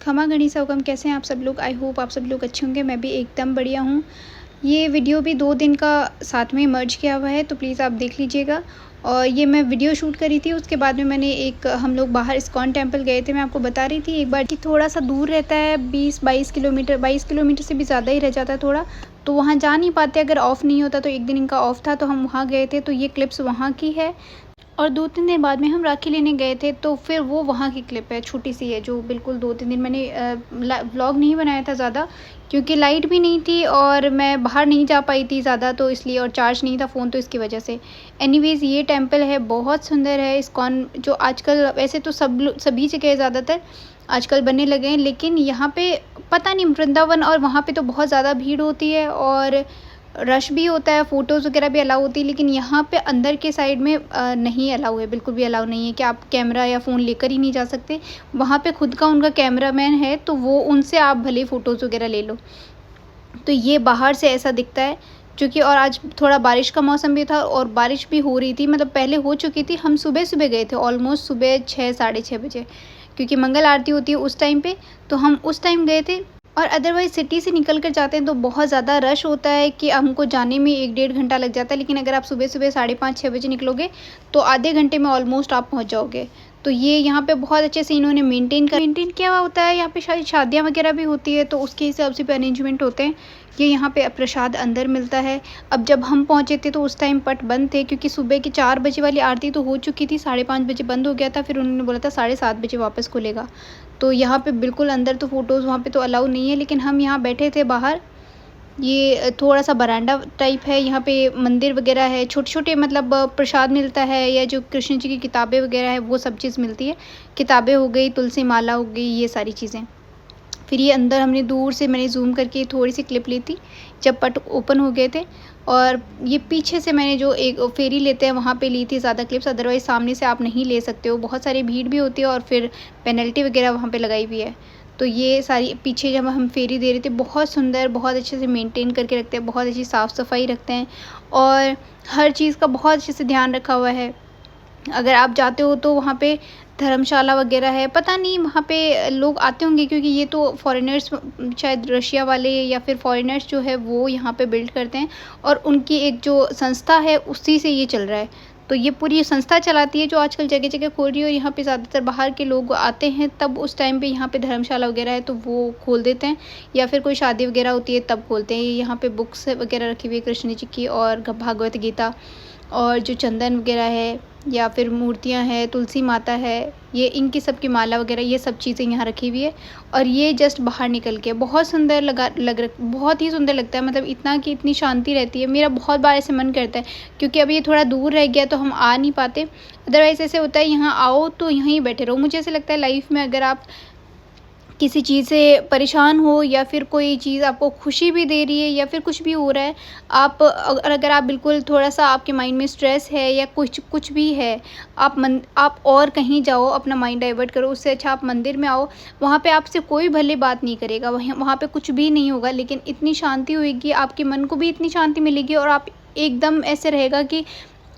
खमा गणिसा हुकम, कैसे हैं आप सब लोग। आई होप आप सब लोग अच्छे होंगे। मैं भी एकदम बढ़िया हूँ। ये वीडियो भी 2 दिन का साथ में मर्ज किया हुआ है, तो प्लीज़ आप देख लीजिएगा। और ये मैं वीडियो शूट करी थी, उसके बाद में मैंने हम लोग बाहर इस्कॉन टेम्पल गए थे। मैं आपको बता रही थी एक बार कि थोड़ा सा दूर रहता है, 20-22 किलोमीटर, 22 किलोमीटर से भी ज़्यादा ही रह जाता है थोड़ा, तो वहाँ जा नहीं पाते। अगर ऑफ़ नहीं होता तो एक दिन इनका ऑफ़ था, तो हम वहाँ गए थे। तो ये क्लिप्स वहाँ की है। और 2-3 दिन बाद में हम राखी लेने गए थे, तो फिर वो वहाँ की क्लिप है, छोटी-सी है, जो बिल्कुल 2-3 दिन मैंने व्लॉग नहीं बनाया था ज़्यादा, क्योंकि लाइट भी नहीं थी और मैं बाहर नहीं जा पाई थी ज़्यादा, तो इसलिए, और चार्ज नहीं था फ़ोन, तो इसकी वजह से। एनीवेज़, ये टेंपल है, बहुत सुंदर है। इस्कॉन जो आजकल वैसे तो सभी जगह ज़्यादातर आजकल बनने लगे हैं, लेकिन यहाँ पे पता नहीं, वृंदावन और वहाँ पे तो बहुत ज़्यादा भीड़ होती है और रश भी होता है, फ़ोटोज़ वगैरह भी अलाउ होती है, लेकिन यहाँ पे अंदर के साइड में नहीं अलाउ है, बिल्कुल भी अलाउ नहीं है कि आप कैमरा या फ़ोन लेकर ही नहीं जा सकते। वहाँ पे खुद का उनका कैमरामैन है, तो वो उनसे आप भले फ़ोटोज़ वगैरह ले लो। तो ये बाहर से ऐसा दिखता है, क्योंकि और आज थोड़ा बारिश का मौसम भी था और बारिश भी हो रही थी, मतलब पहले हो चुकी थी। हम सुबह-सुबह गए थे, ऑलमोस्ट सुबह 6 साढ़े 6 बजे, क्योंकि मंगल आरती होती है उस टाइम पे, तो हम उस टाइम गए थे। और अदरवाइज़ सिटी से निकल कर जाते हैं तो बहुत ज़्यादा रश होता है कि हमको जाने में 1 डेढ़ घंटा लग जाता है, लेकिन अगर आप सुबह-सुबह 5:30-6 बजे निकलोगे, तो आधे घंटे में ऑलमोस्ट आप पहुँच जाओगे। तो ये यहाँ पे बहुत अच्छे से इन्होंने मेंटेन किया हुआ होता है। यहाँ पे शायद शादियाँ वगैरह भी होती है, तो उसके हिसाब से भी अरेंजमेंट होते हैं। ये यहाँ पे प्रसाद अंदर मिलता है। अब जब हम पहुँचे थे तो उस टाइम पट बंद थे, क्योंकि सुबह की 4 बजे वाली आरती तो हो चुकी थी, 5:30 बजे बंद हो गया था, फिर उन्होंने बोला था 7:30 बजे वापस खुलेगा। तो यहाँ पे बिल्कुल अंदर तो फ़ोटोज़ वहाँ पे तो अलाउ नहीं है, लेकिन हम यहाँ बैठे थे बाहर। ये थोड़ा-सा बरामदा टाइप है, यहाँ पे मंदिर वगैरह है, छोटे-छोटे, मतलब प्रसाद मिलता है, या जो कृष्ण जी की किताबें वगैरह है वो सब चीज़ मिलती है। किताबें हो गई, तुलसी माला हो गई, ये सारी चीज़ें। फिर ये अंदर हमने दूर से, मैंने ज़ूम करके थोड़ी-सी क्लिप ली थी, जब पट ओपन हो गए थे। और ये पीछे से मैंने जो एक फेरी लेते हैं वहाँ पे ली थी ज़्यादा क्लिप्स, अदरवाइज़ सामने से आप नहीं ले सकते हो, बहुत सारी भीड़ भी होती है और फिर पेनल्टी वगैरह वहाँ पे लगाई हुई है। तो ये सारी पीछे जब हम फेरी दे रहे थे, बहुत सुंदर, बहुत अच्छे से मेंटेन करके रखते हैं, बहुत अच्छी साफ़-सफ़ाई रखते हैं और हर चीज़ का बहुत अच्छे से ध्यान रखा हुआ है। अगर आप जाते हो तो वहाँ पे धर्मशाला वगैरह है, पता नहीं वहाँ पे लोग आते होंगे, क्योंकि ये तो फ़ॉरेनर्स, शायद रशिया वाले या फिर फ़ॉरेनर्स जो है वो यहाँ पे बिल्ड करते हैं, और उनकी एक जो संस्था है उसी से ये चल रहा है। तो ये पूरी संस्था चलाती है, जो आजकल जगह-जगह खोल रही है, और यहाँ पे ज़्यादातर बाहर के लोग आते हैं, तब उस टाइम पे यहाँ पे धर्मशाला वगैरह है तो वो खोल देते हैं, या फिर कोई शादी वगैरह होती है तब खोलते हैं। ये यहाँ पे बुक्स वगैरह रखी हुई है कृष्ण जी की, और भागवत गीता, और जो चंदन वगैरह है, या फिर मूर्तियाँ हैं, तुलसी माता है, ये इनकी सब की माला वगैरह, ये सब चीज़ें यहाँ रखी हुई है। और ये जस्ट बाहर निकल के बहुत सुंदर बहुत ही सुंदर लगता है, मतलब इतना कि इतनी शांति रहती है। मेरा बहुत बार ऐसे मन करता है, क्योंकि अब ये थोड़ा दूर रह गया तो हम आ नहीं पाते, अदरवाइज़ ऐसे होता है यहाँ आओ तो यहीं बैठे रहो। मुझे ऐसा लगता है लाइफ़ में अगर आप किसी चीज़ से परेशान हो, या फिर कोई चीज़ आपको खुशी भी दे रही है, या फिर कुछ भी हो रहा है, अगर आप बिल्कुल थोड़ा-सा आपके माइंड में स्ट्रेस है या कुछ भी है, आप और कहीं जाओ, अपना माइंड डाइवर्ट करो, उससे अच्छा आप मंदिर में आओ। वहाँ पे आपसे कोई भले बात नहीं करेगा, वहाँ पे कुछ भी नहीं होगा, लेकिन इतनी शांति होएगी, आपके मन को भी इतनी शांति मिलेगी, और आप एकदम ऐसे रहेगा कि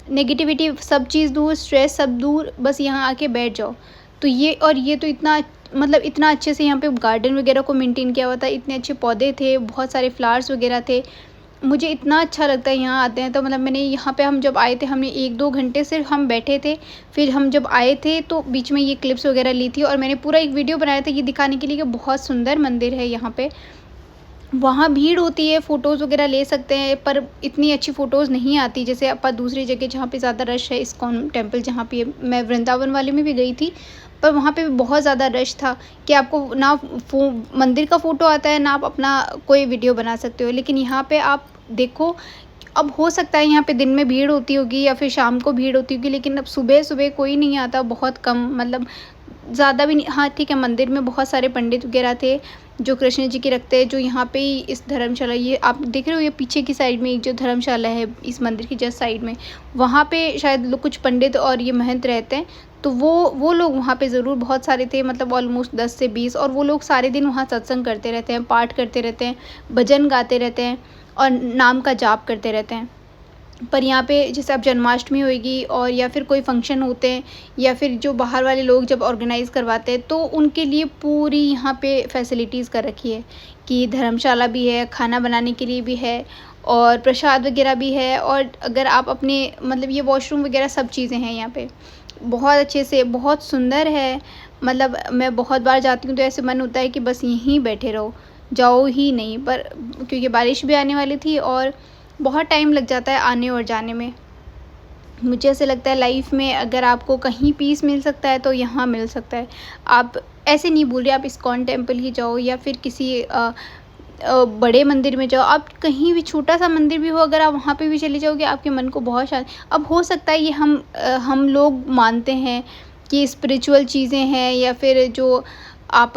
नेगेटिविटी सब चीज़ दूर, स्ट्रेस सब दूर, बस यहाँ आके बैठ जाओ। तो ये तो इतना, मतलब इतना अच्छे से यहाँ पे गार्डन वगैरह को मेंटेन किया हुआ था, इतने अच्छे पौधे थे, बहुत सारे फ्लावर्स वगैरह थे। मुझे इतना अच्छा लगता है यहाँ आते हैं तो, मतलब मैंने यहाँ पे, हम जब आए थे, हमने 1-2 घंटे सिर्फ हम बैठे थे। फिर हम जब आए थे तो बीच में ये क्लिप्स वगैरह ली थी, और मैंने पूरा एक वीडियो बनाया था ये दिखाने के लिए कि बहुत सुंदर मंदिर है यहाँ पे। वहाँ भीड़ होती है, फ़ोटोज़ वगैरह ले सकते हैं, पर इतनी अच्छी फ़ोटोज़ नहीं आती जैसे दूसरी जगह जहाँ पे ज़्यादा रश है। इस्कॉन टेम्पल जहाँ पे मैं वृंदावन वाले में भी गई थी, पर वहाँ पे भी बहुत ज़्यादा रश था कि आपको ना मंदिर का फ़ोटो आता है, ना आप अपना कोई वीडियो बना सकते हो। लेकिन यहाँ पे आप देखो, अब हो सकता है यहाँ पे दिन में भीड़ होती होगी या फिर शाम को भीड़ होती होगी, लेकिन अब सुबह-सुबह कोई नहीं आता, बहुत कम, मतलब ज़्यादा भी नहीं। हाँ, ठीक है, मंदिर में बहुत सारे पंडित वगैरह थे जो कृष्ण जी की रखते हैं, जो यहाँ पे ही इस धर्मशाला, ये आप देख रहे हो, ये पीछे की साइड में एक जो धर्मशाला है इस मंदिर की जस्ट साइड में, वहाँ पे शायद लोग, कुछ पंडित और ये महंत रहते हैं। तो वो लोग वहाँ पे ज़रूर बहुत सारे थे, मतलब ऑलमोस्ट 10 से 20, और वो लोग सारे दिन वहाँ सत्संग करते रहते हैं, पाठ करते रहते हैं, भजन गाते रहते हैं और नाम का जाप करते रहते हैं। पर यहाँ पे जैसे अब जन्माष्टमी होएगी और या फिर कोई फंक्शन होते हैं या फिर जो बाहर वाले लोग जब ऑर्गेनाइज़ करवाते हैं तो उनके लिए पूरी यहाँ पे फैसिलिटीज़ कर रखी है कि धर्मशाला भी है, खाना बनाने के लिए भी है और प्रसाद वगैरह भी है। और अगर आप अपने मतलब ये वॉशरूम वगैरह सब चीज़ें हैं यहाँ पे, बहुत अच्छे से, बहुत सुंदर है। मतलब मैं बहुत बार जाती हूँ तो ऐसे मन होता है कि बस यहीं बैठे रहो, जाओ ही नहीं। पर क्योंकि बारिश भी आने वाली थी और बहुत टाइम लग जाता है आने और जाने में। मुझे ऐसे लगता है लाइफ में अगर आपको कहीं पीस मिल सकता है तो यहाँ मिल सकता है। आप ऐसे नहीं बोल रहे आप इस्कॉन टेम्पल ही जाओ या फिर किसी बड़े मंदिर में जाओ, आप कहीं भी छोटा-सा मंदिर भी हो अगर आप वहाँ पे भी चले जाओगे आपके मन को बहुत अब हो सकता है ये हम लोग मानते हैं कि स्पिरिचुअल चीज़ें हैं या फिर जो आप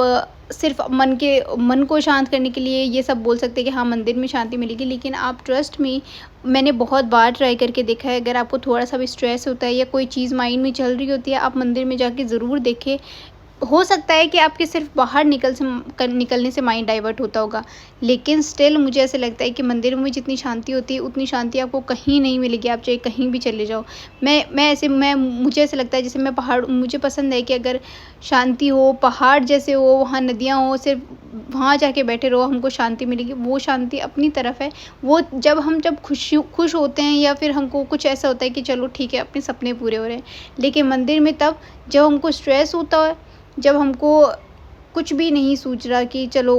सिर्फ़ मन को शांत करने के लिए ये सब बोल सकते हैं कि हाँ, मंदिर में शांति मिलेगी। लेकिन आप ट्रस्ट मी, मैंने बहुत बार ट्राई करके देखा है, अगर आपको थोड़ा-सा भी स्ट्रेस होता है या कोई चीज़ माइंड में चल रही होती है, आप मंदिर में जाके ज़रूर देखें। हो सकता है कि आपके सिर्फ बाहर निकलने से माइंड डाइवर्ट होता होगा, लेकिन स्टिल मुझे ऐसे लगता है कि मंदिर में जितनी शांति होती है उतनी शांति आपको कहीं नहीं मिलेगी, आप चाहे कहीं भी चले जाओ। मुझे ऐसे लगता है जैसे मैं पहाड़, मुझे पसंद है कि अगर शांति हो, पहाड़ जैसे हो, वहाँ नदियाँ हो, सिर्फ वहाँ जाके बैठे रहो, हमको शांति मिलेगी। वो शांति अपनी तरफ है। वो जब खुश होते हैं या फिर हमको कुछ ऐसा होता है कि चलो ठीक है, अपने सपने पूरे हो रहे हैं। लेकिन मंदिर में तब जब हमको स्ट्रेस होता है, जब हमको कुछ भी नहीं सूझ रहा कि चलो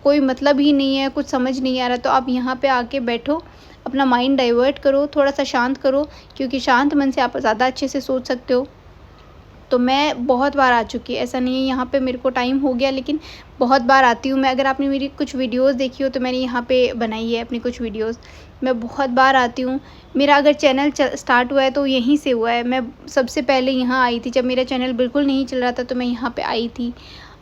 कोई मतलब ही नहीं है, कुछ समझ नहीं आ रहा, तो आप यहाँ पे आके बैठो, अपना माइंड डाइवर्ट करो, थोड़ा-सा शांत करो, क्योंकि शांत मन से आप ज़्यादा अच्छे से सोच सकते हो। तो मैं बहुत बार आ चुकी है, ऐसा नहीं है यहाँ पे मेरे को टाइम हो गया, लेकिन बहुत बार आती हूँ मैं। अगर आपने मेरी कुछ वीडियोस देखी हो तो मैंने यहाँ पे बनाई है अपनी कुछ वीडियोस। मैं बहुत बार आती हूँ। मेरा अगर चैनल स्टार्ट हुआ है तो यहीं से हुआ है। मैं सबसे पहले यहाँ आई थी, जब मेरा चैनल बिल्कुल नहीं चल रहा था तो मैं यहाँ पे आई थी।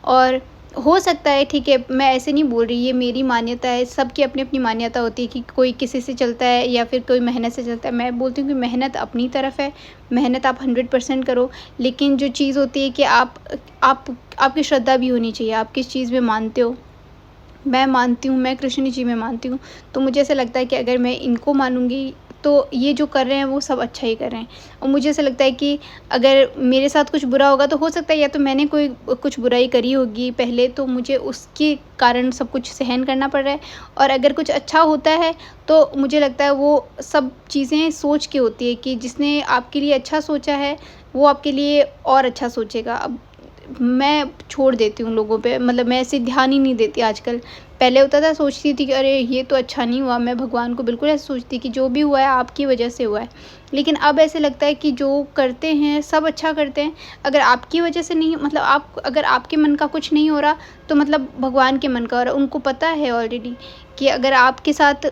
और हो सकता है, ठीक है, मैं ऐसे नहीं बोल रही, ये मेरी मान्यता है, सबकी अपनी-अपनी मान्यता होती है कि कोई किसी से चलता है या फिर कोई मेहनत से चलता है। मैं बोलती हूँ कि मेहनत अपनी तरफ है, मेहनत आप 100% करो, लेकिन जो चीज़ होती है कि आपकी श्रद्धा भी होनी चाहिए, आप किस चीज़ में मानते हो। मैं मानती हूँ, मैं कृष्ण जी में मानती हूँ, तो मुझे ऐसा लगता है कि अगर मैं इनको मानूँगी तो ये जो कर रहे हैं वो सब अच्छा ही कर रहे हैं। और मुझे ऐसा लगता है कि अगर मेरे साथ कुछ बुरा होगा तो हो सकता है या तो मैंने कोई कुछ बुराई करी होगी पहले, तो मुझे उसके कारण सब कुछ सहन करना पड़ रहा है। और अगर कुछ अच्छा होता है तो मुझे लगता है वो सब चीज़ें सोच के होती है कि जिसने आपके लिए अच्छा सोचा है वो आपके लिए और अच्छा सोचेगा। अब मैं छोड़ देती हूँ लोगों पे, मतलब मैं ऐसे ध्यान ही नहीं देती आजकल। पहले होता था, सोचती थी कि अरे ये तो अच्छा नहीं हुआ, मैं भगवान को बिल्कुल ऐसे सोचती कि जो भी हुआ है आपकी वजह से हुआ है। लेकिन अब ऐसे लगता है कि जो करते हैं सब अच्छा करते हैं। अगर आपकी वजह से नहीं, मतलब अगर आपके मन का कुछ नहीं हो रहा तो मतलब भगवान के मन का हो रहा है। उनको पता है ऑलरेडी कि अगर आपके साथ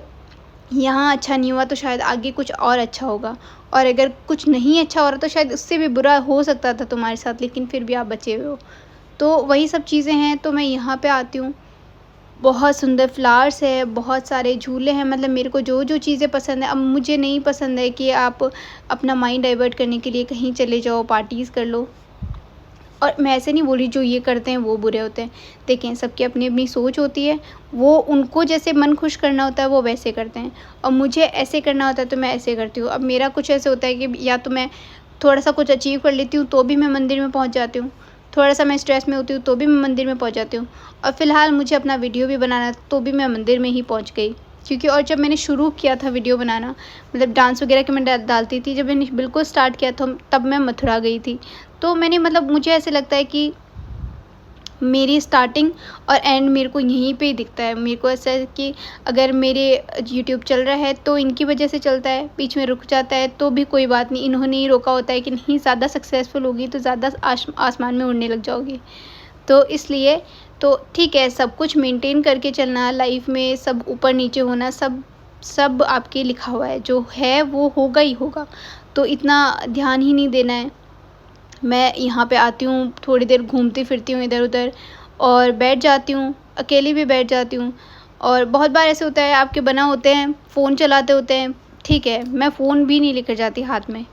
यहाँ अच्छा नहीं हुआ तो शायद आगे कुछ और अच्छा होगा, और अगर कुछ नहीं अच्छा हो रहा तो शायद उससे भी बुरा हो सकता था तुम्हारे साथ, लेकिन फिर भी आप बचे हुए हो। तो वही सब चीज़ें हैं, तो मैं यहाँ पे आती हूँ। बहुत सुंदर फ्लावर्स है, बहुत सारे झूले हैं, मतलब मेरे को जो चीज़ें पसंद है। अब मुझे नहीं पसंद है कि आप अपना माइंड डाइवर्ट करने के लिए कहीं चले जाओ, पार्टीज़ कर लो। और मैं ऐसे नहीं बोल रही जो ये करते हैं वो बुरे होते हैं। देखें, सबकी अपनी-अपनी सोच होती है, वो उनको जैसे मन खुश करना होता है वो वैसे करते हैं, और मुझे ऐसे करना होता है तो मैं ऐसे करती हूँ। अब मेरा कुछ ऐसे होता है कि या तो मैं थोड़ा-सा कुछ अचीव कर लेती हूँ तो भी मैं मंदिर में पहुँच जाती हूँ, थोड़ा-सा मैं स्ट्रेस में होती हूँ तो भी मैं मंदिर में पहुँच जाती हूँ, और फ़िलहाल मुझे अपना वीडियो भी बनाना था तो भी मैं मंदिर में ही पहुँच गई। क्योंकि और जब मैंने शुरू किया था वीडियो बनाना, मतलब डांस वगैरह के मैं डालती थी, जब मैंने बिल्कुल स्टार्ट किया था तब मैं मथुरा गई थी। तो मैंने, मतलब मुझे ऐसे लगता है कि मेरी स्टार्टिंग और एंड मेरे को यहीं पे ही दिखता है। मेरे को ऐसा है कि अगर मेरे यूट्यूब चल रहा है तो इनकी वजह से चलता है, बीच में रुक जाता है तो भी कोई बात नहीं, इन्होंने ही रोका होता है कि नहीं, ज़्यादा सक्सेसफुल होगी तो ज़्यादा आसमान में उड़ने लग जाओगी। तो इसलिए तो ठीक है, सब कुछ मेंटेन करके चलना लाइफ में, सब ऊपर नीचे होना, सब आपके लिखा हुआ है, जो है वो होगा ही होगा, तो इतना ध्यान ही नहीं देना है। मैं यहाँ पे आती हूँ, थोड़ी देर घूमती फिरती हूँ इधर-उधर और बैठ जाती हूँ, अकेली भी बैठ जाती हूँ। और बहुत बार ऐसे होता है, आपके बना होते हैं, फ़ोन चलाते होते हैं, ठीक है, मैं फ़ोन भी नहीं लेकर जाती हाथ में।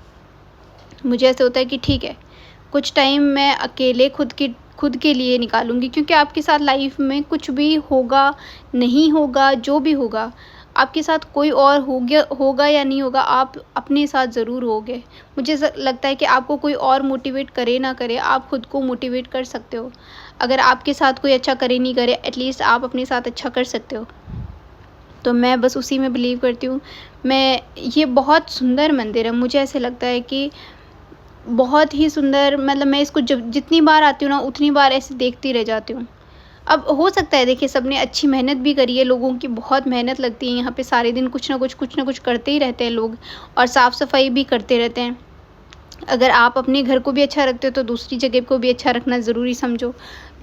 मुझे ऐसा होता है कि ठीक है, कुछ टाइम मैं अकेले खुद के लिए निकालूँगी, क्योंकि आपके साथ लाइफ में कुछ भी होगा, नहीं होगा, जो भी होगा, आपके साथ कोई और होगा या नहीं होगा, आप अपने साथ ज़रूर होगे। मुझे लगता है कि आपको कोई और मोटिवेट करे ना करे, आप खुद को मोटिवेट कर सकते हो। अगर आपके साथ कोई अच्छा करे नहीं करे, एटलीस्ट आप अपने साथ अच्छा कर सकते हो। तो मैं बस उसी में बिलीव करती हूँ। ये बहुत सुंदर मंदिर है, मुझे ऐसे लगता है कि बहुत ही सुंदर, मतलब मैं इसको जब जितनी बार आती हूँ ना, उतनी बार ऐसे देखती रह जाती हूँ। अब हो सकता है, देखिए, सबने अच्छी मेहनत भी करी है, लोगों की बहुत मेहनत लगती है यहाँ पे, सारे दिन कुछ ना कुछ करते ही रहते हैं लोग, और साफ़-सफ़ाई भी करते रहते हैं। अगर आप अपने घर को भी अच्छा रखते हो तो दूसरी जगह को भी अच्छा रखना ज़रूरी समझो।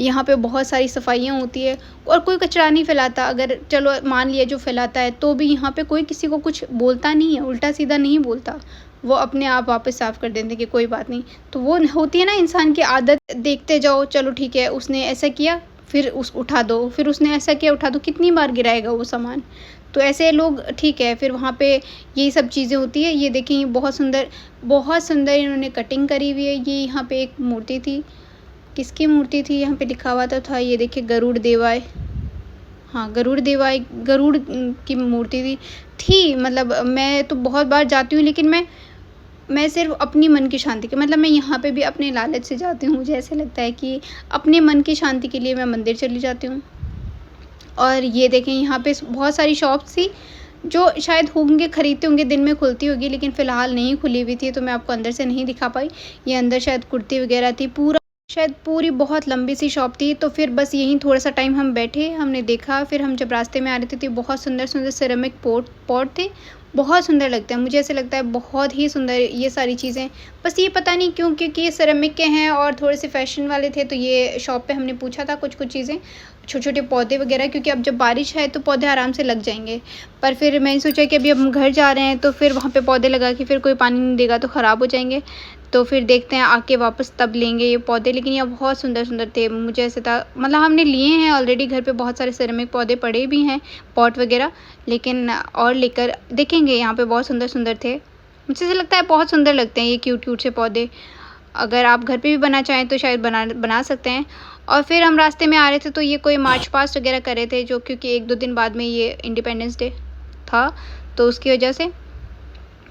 यहाँ पे बहुत सारी सफाइयाँ होती है और कोई कचरा नहीं फैलाता। अगर चलो मान लिया जो फैलाता है, तो भी यहाँ पे कोई किसी को कुछ बोलता नहीं है, उल्टा-सीधा नहीं बोलता। वो अपने आप वापस साफ़ कर देते हैं कि कोई बात नहीं। तो वो होती है ना इंसान की आदत, देखते जाओ, चलो ठीक है, उसने ऐसा किया, फिर उठा दो, फिर उसने ऐसा किया, उठा दो, कितनी बार गिराएगा वो सामान। तो ऐसे लोग, ठीक है, फिर वहाँ पे यही सब चीज़ें होती है। ये देखिए, ये बहुत सुंदर इन्होंने कटिंग करी हुई है। ये यहाँ पे एक मूर्ति थी, किसकी मूर्ति थी, यहाँ पे लिखा हुआ तो था, ये देखिए, गरुड़ देवाय। हाँ, गरुड़ देवाय, गरुड़ की मूर्ति थी। मतलब मैं तो बहुत बार जाती हूँ, लेकिन मैं सिर्फ़ अपनी मन की शांति के, मतलब मैं यहाँ पे भी अपने लालच से जाती हूँ। मुझे ऐसा लगता है कि अपने मन की शांति के लिए मैं मंदिर चली जाती हूँ। और ये देखें, यहाँ पे बहुत सारी शॉप्स थी, जो शायद होंगे, खरीदते होंगे, दिन में खुलती होगी, लेकिन फ़िलहाल नहीं खुली हुई थी, तो मैं आपको अंदर से नहीं दिखा पाई। ये अंदर शायद कुर्ती वगैरह थी, शायद पूरी बहुत लंबी सी शॉप थी। तो फिर बस यहीं थोड़ा-सा टाइम हम बैठे, हमने देखा, फिर हम जब रास्ते में आ रहे थे, तो बहुत सुंदर-सुंदर सिरेमिक पॉट थे, बहुत सुंदर लगते हैं। मुझे ऐसा लगता है बहुत ही सुंदर ये सारी चीज़ें। बस ये पता नहीं क्यों, क्योंकि ये सिरेमिक के हैं और थोड़े-से फ़ैशन वाले थे, तो ये शॉप पे हमने पूछा था कुछ-कुछ चीज़ें, छोटे-छोटे पौधे वगैरह, क्योंकि अब जब बारिश है तो पौधे आराम से लग जाएँगे। पर फिर मैंने सोचा कि अभी हम घर जा रहे हैं, तो फिर वहाँ पे पौधे लगा के फिर कोई पानी नहीं देगा तो ख़राब हो जाएँगे। तो फिर देखते हैं आके वापस तब लेंगे ये पौधे। लेकिन ये बहुत सुंदर-सुंदर थे। मुझे ऐसा था, मतलब हमने लिए हैं ऑलरेडी, घर पे बहुत सारे सिरेमिक पौधे पड़े भी हैं, पॉट वगैरह, लेकिन और लेकर देखेंगे। यहाँ पे बहुत सुंदर-सुंदर थे। मुझे ऐसा लगता है बहुत सुंदर लगते हैं ये क्यूट-क्यूट से पौधे। अगर आप घर पे भी बनाना चाहें तो शायद बना सकते हैं। और फिर हम रास्ते में आ रहे थे, तो ये कोई मार्च पास्ट वगैरह कर रहे थे, जो क्योंकि 1-2 दिन बाद में ये इंडिपेंडेंस डे था, तो उसकी वजह से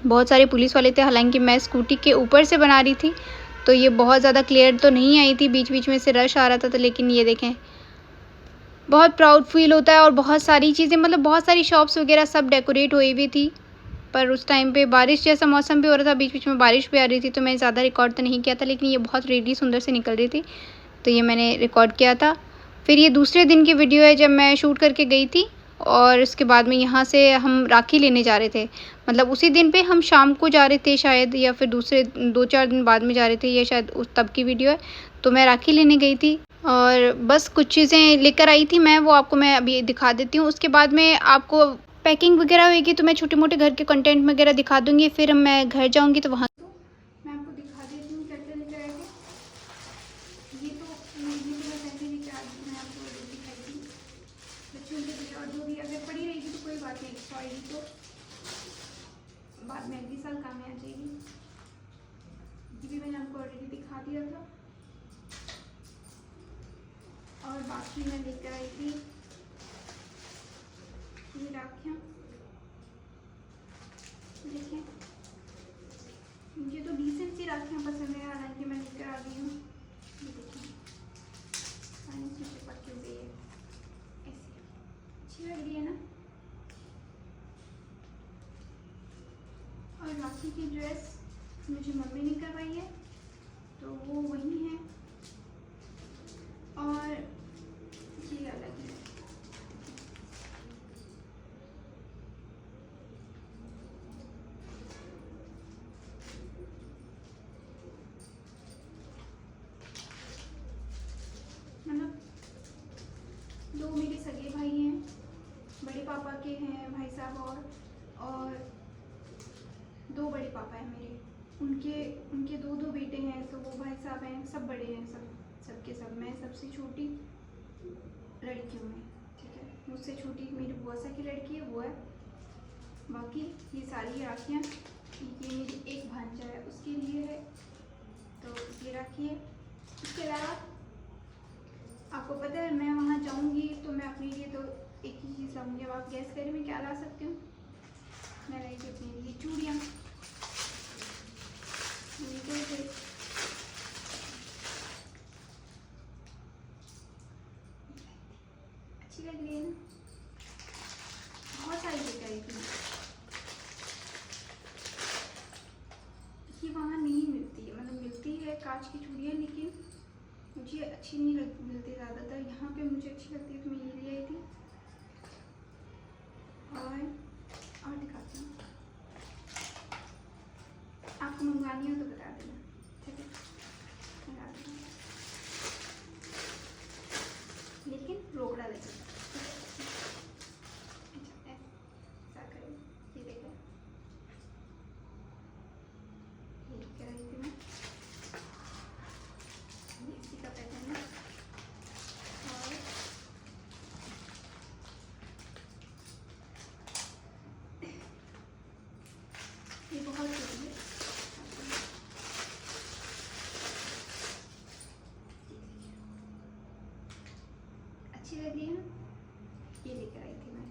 बहुत सारे पुलिस वाले थे। हालाँकि मैं स्कूटी के ऊपर से बना रही थी, तो ये बहुत ज़्यादा क्लियर तो नहीं आई थी, बीच-बीच में से रश आ रहा था। तो लेकिन ये देखें, बहुत प्राउड फ़ील होता है, और बहुत सारी चीज़ें, मतलब बहुत सारी शॉप्स वगैरह सब डेकोरेट हुई हुई थी। पर उस टाइम पे बारिश जैसा मौसम भी हो रहा था, बीच-बीच में बारिश भी आ रही थी, तो मैं ज़्यादा रिकॉर्ड तो नहीं किया था, लेकिन ये बहुत रेडी सुंदर से निकल रही थी, तो ये मैंने रिकॉर्ड किया था। फिर ये दूसरे दिन की वीडियो है, जब मैं शूट करके गई थी, और उसके बाद में यहाँ से हम राखी लेने जा रहे थे। मतलब उसी दिन पे हम शाम को जा रहे थे शायद, या फिर दूसरे 2-4 दिन बाद में जा रहे थे, ये शायद उस तब की वीडियो है। तो मैं राखी लेने गई थी, और बस कुछ चीज़ें लेकर आई थी मैं, वो आपको मैं अभी दिखा देती हूँ। उसके बाद में आपको पैकिंग वगैरह होएगी, तो मैं छोटे-मोटे घर के कंटेंट वगैरह दिखा दूँगी। फिर मैं घर जाऊँगी तो वहाँ मैं आपको दिखा देती हूँ क्या-क्या लेकर आए थे। ये तो मैं पहले लेकर आ गई, मैं आपको ऑलरेडी दिखाई थी। बच्चों के लिए, और जो भी अगर पड़ी रहेगी तो कोई बात नहीं, एक्स्ट्रा आएगी तो बाद में अगले साल काम में आ जाएगी। ये भी मैंने आपको ऑलरेडी दिखा दिया था। और बाकी मैं लेकर आई थी ये राखियाँ, देखिए, मुझे तो डिसेंट सी राखियाँ पसंद है, हालांकि मैं लेकर आ गई हूँ। ये देखिए, पानी से चिपक के हुई है, ऐसी अच्छी लग रही है ना। और राखी की ड्रेस मुझे मम्मी ने करवाई है, तो वो वही है, और ये अलग है। मतलब दो मेरे सगे भाई हैं, बड़े पापा के हैं भाई साहब, और दो बड़े पापा हैं मेरे, उनके दो बेटे हैं, तो वो भाई साहब हैं, सब बड़े हैं, सबके सब। मैं सबसे छोटी लड़की हूँ मैं, ठीक है। मुझसे छोटी मेरी बुआ सा की लड़की है, वो है। बाकी ये सारी राखियाँ, ये मेरी एक भांजा है, उसके लिए है, तो ये राखी है। इसके अलावा आपको पता है, मैं वहाँ जाऊँगी तो मैं अपने लिए तो एक ही चीज़ लाऊंगी। अब आप गैस करें मैं क्या ला सकती हूँ। मैं लाई थी अपने लिए चूड़ियाँ। अच्छी लग रही है ना, बहुत सारी लेकर आई थी। ये वहाँ नहीं मिलती है, मतलब मिलती है कांच की चूड़ियाँ, लेकिन मुझे अच्छी नहीं मिलती ज़्यादातर। यहाँ पे मुझे अच्छी लगती है तो मैं ये ले आई थी। और दिखाती हूँ, आपको मंगवानी हो तो बता देना, ठीक है। मंगा देना, लेकिन रोकड़ा लगेगा। ऐसा करें, ये देखो, ये क्या रही थी मैं, इसी का पैटर्न है। और ये बहुत छोटी है, अच्छी लग रही है ना, ये लेकर आई थी मैं।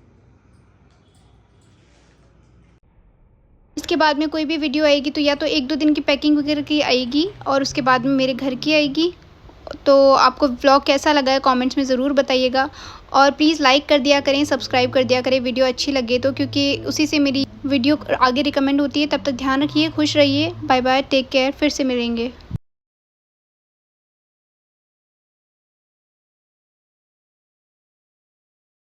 इसके बाद में कोई भी वीडियो आएगी तो या तो 1-2 दिन की पैकिंग वगैरह की आएगी और उसके बाद में मेरे घर की आएगी। तो आपको व्लॉग कैसा लगा है कमेंट्स में ज़रूर बताइएगा, और प्लीज़ लाइक कर दिया करें, सब्सक्राइब कर दिया करें वीडियो अच्छी लगे तो, क्योंकि उसी से मेरी वीडियो आगे रिकमेंड होती है। तब तक ध्यान रखिए, खुश रहिए, बाय बाय, टेक केयर, फिर से मिलेंगे।